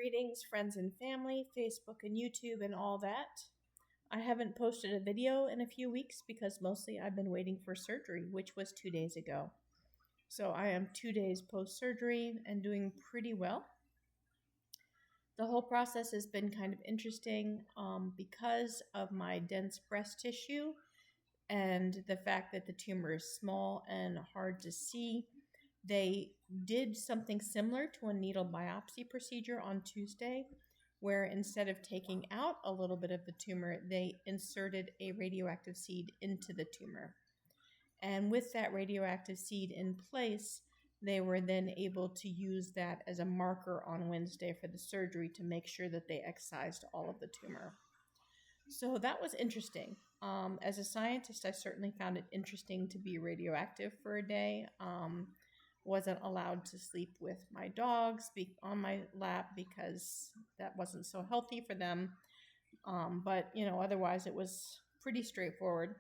Greetings, friends and family, Facebook and YouTube and all that. I haven't posted a video in a few weeks because mostly I've been waiting for surgery, which was 2 days ago. So I am 2 days post-surgery and doing pretty well. The whole process has been kind of interesting because of my dense breast tissue and the fact that the tumor is small and hard to see. They did something similar to a needle biopsy procedure on Tuesday, where instead of taking out a little bit of the tumor, they inserted a radioactive seed into the tumor. And with that radioactive seed in place, they were then able to use that as a marker on Wednesday for the surgery to make sure that they excised all of the tumor. So that was interesting. As a scientist, I certainly found it interesting to be radioactive for a day. Wasn't allowed to sleep with my dogs on my lap because that wasn't so healthy for them. But, otherwise it was pretty straightforward.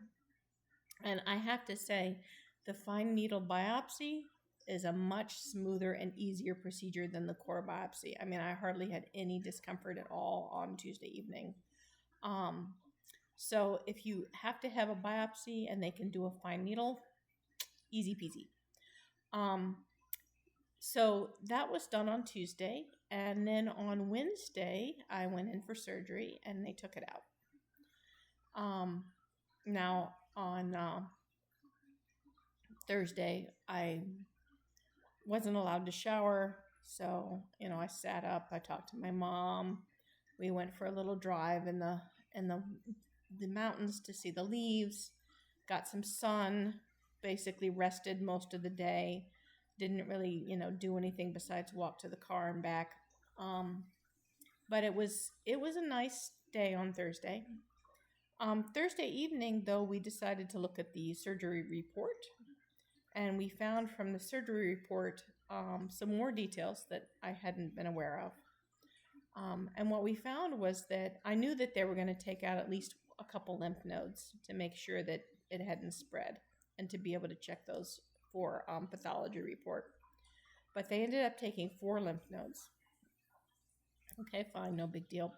And I have to say, the fine needle biopsy is a much smoother and easier procedure than the core biopsy. I mean, I hardly had any discomfort at all on Tuesday evening. So if you have to have a biopsy and they can do a fine needle, easy peasy. So that was done on Tuesday, and then on Wednesday I went in for surgery and they took it out. Now on Thursday I wasn't allowed to shower, so I sat up, I talked to my mom, we went for a little drive in the mountains to see the leaves, got some sun, basically rested most of the day. Didn't really, do anything besides walk to the car and back. But it was a nice day on Thursday. Thursday evening, though, we decided to look at the surgery report. And we found from the surgery report some more details that I hadn't been aware of. And what we found was that I knew that they were going to take out at least a couple lymph nodes to make sure that it hadn't spread and to be able to check those for pathology report. But they ended up taking 4 lymph nodes. Okay, fine, no big deal.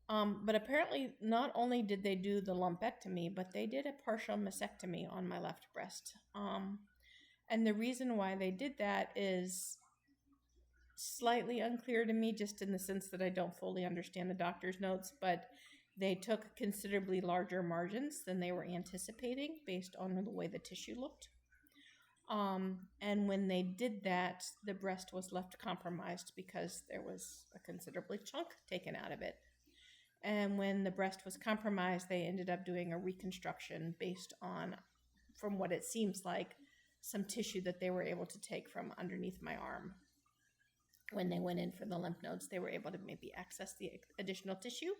But apparently not only did they do the lumpectomy, but they did a partial mastectomy on my left breast. And the reason why they did that is slightly unclear to me, just in the sense that I don't fully understand the doctor's notes, but they took considerably larger margins than they were anticipating based on the way the tissue looked. And when they did that, the breast was left compromised because there was a considerable chunk taken out of it. And when the breast was compromised, they ended up doing a reconstruction based on, from what it seems like, some tissue that they were able to take from underneath my arm. When they went in for the lymph nodes, they were able to maybe access the additional tissue.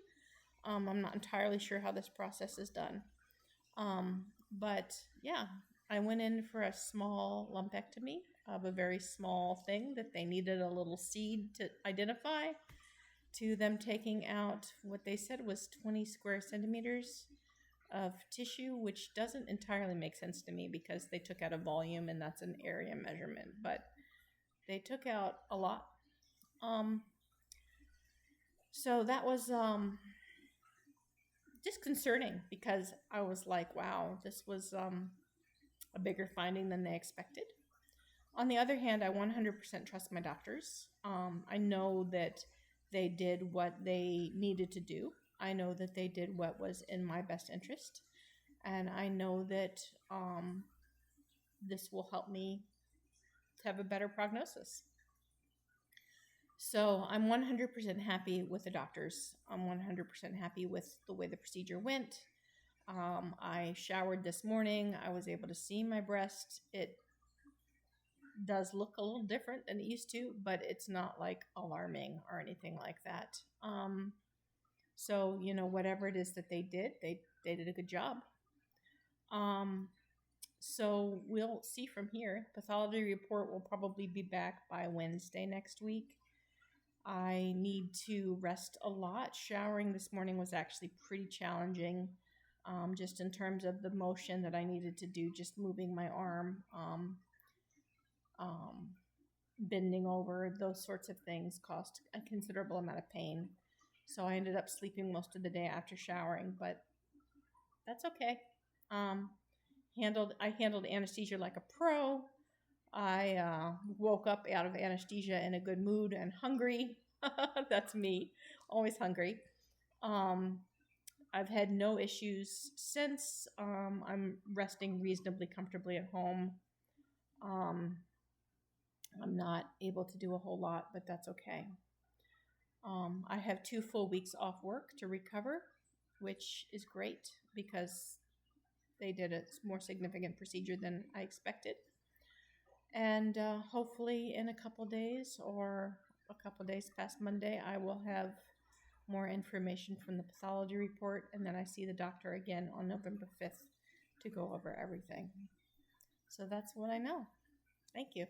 I'm not entirely sure how this process is done. But yeah, I went in for a small lumpectomy of a very small thing that they needed a little seed to identify, to them taking out what they said was 20 square centimeters of tissue, which doesn't entirely make sense to me because they took out a volume and that's an area measurement, but they took out a lot. So that was disconcerting because I was like, wow, this was a bigger finding than they expected. On the other hand, I 100% trust my doctors. I know that they did what they needed to do. I know that they did what was in my best interest. And I know that this will help me to have a better prognosis. So I'm 100% happy with the doctors. I'm 100% happy with the way the procedure went. I showered this morning. I was able to see my breast. It does look a little different than it used to, but it's not like alarming or anything like that. So, whatever it is that they did, they did a good job. So we'll see from here. Pathology report will probably be back by Wednesday next week. I need to rest a lot. Showering this morning was actually pretty challenging, just in terms of the motion that I needed to do, just moving my arm. bending over, those sorts of things caused a considerable amount of pain. So I ended up sleeping most of the day after showering, but that's okay. Um, I handled anesthesia like a pro. I woke up out of anesthesia in a good mood and hungry. That's me, always hungry. Um, I've had no issues since. I'm resting reasonably comfortably at home. Um, I'm not able to do a whole lot, but that's okay. I have 2 full weeks off work to recover, which is great because they did a more significant procedure than I expected. And hopefully, in a couple days or a couple days past Monday, I will have more information from the pathology report, and then I see the doctor again on November 5th to go over everything. So that's what I know. Thank you.